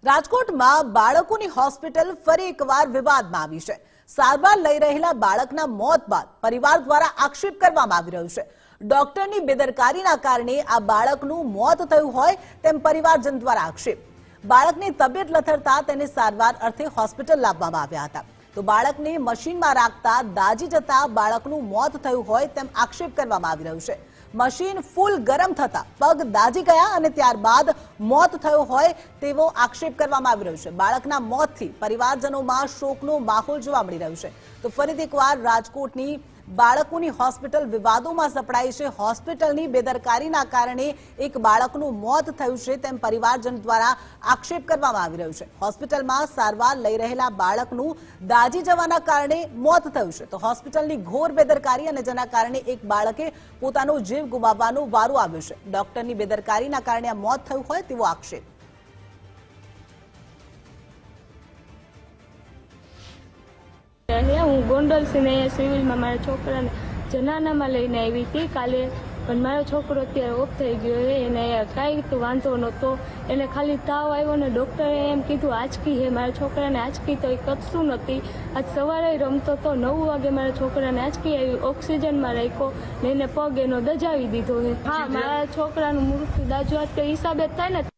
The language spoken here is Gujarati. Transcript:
રાજકોટમાં બાળકોની હોસ્પિટલ ફરી એકવાર વિવાદમાં આવી છે। સારવાર લઈ રહેલા બાળકના મોત બાદ પરિવાર દ્વારા આક્ષેપ કરવામાં આવી રહ્યો છે। ડોક્ટરની બેદરકારીના કારણે આ બાળકનું મોત થયું હોય તેમ પરિવારજન દ્વારા આક્ષેપ। બાળકની તબિયત લથડતા તેને સારવાર અર્થે હોસ્પિટલ લાવવામાં આવ્યા હતા, તો બાળકને મશીનમાં રાખતા દાઝી જતા બાળકનું મોત થયું હોય તેમ આક્ષેપ કરવામાં આવી રહ્યો છે। મશીન ફૂલ ગરમ થતા પગ દાઝી ગયા અને ત્યારબાદ મોત થયો હોય તેવો આક્ષેપ કરવામાં આવી રહ્યો છે। બાળકના મોતથી પરિવારજનોમાં શોકનો માહોલ જોવા મળી રહ્યો છે। તો ફરીથી એકવાર રાજકોટની બાળકોની હોસ્પિટલ વિવાદોમાં સપડાઈ છે। હોસ્પિટલની બેદરકારીના કારણે એક બાળકનું મોત થયું છે તેમ પરિવારજન દ્વારા આક્ષેપ કરવામાં આવી રહ્યો છે। હોસ્પિટલમાં સારવાર લઈ રહેલા બાળકનું દાઝી જવાના કારણે મોત થયું છે, તો હોસ્પિટલની ઘોર બેદરકારી અને જેના કારણે એક બાળકે પોતાનો જીવ ગુમાવવાનો વારો આવ્યો છે। ડોક્ટરની બેદરકારીના કારણે આ મોત થયું હોય તેવો આક્ષેપ। હું ગોંડલ થી સિવિલમાં મારા છોકરાને જનાનામાં લઈને આવી હતી કાલે, પણ મારો છોકરો અત્યારે ઓફ થઈ ગયો છે। એને કાંઈ તો વાંધો નહોતો, એને ખાલી તાવ આવ્યો ને ડૉક્ટરે એમ કીધું આંચકી છે। મારા છોકરાને આંચકી તો એ કશું નહોતી। આજ સવારે રમતો તો 9 વાગે મારા છોકરાને આંચકી આવી, ઓક્સિજનમાં રાખ્યો ને એને પગ એનો દજાવી દીધો છે। હા, મારા છોકરાનું મૃત્યુ દાજવા તે હિસાબે જ થાય ને।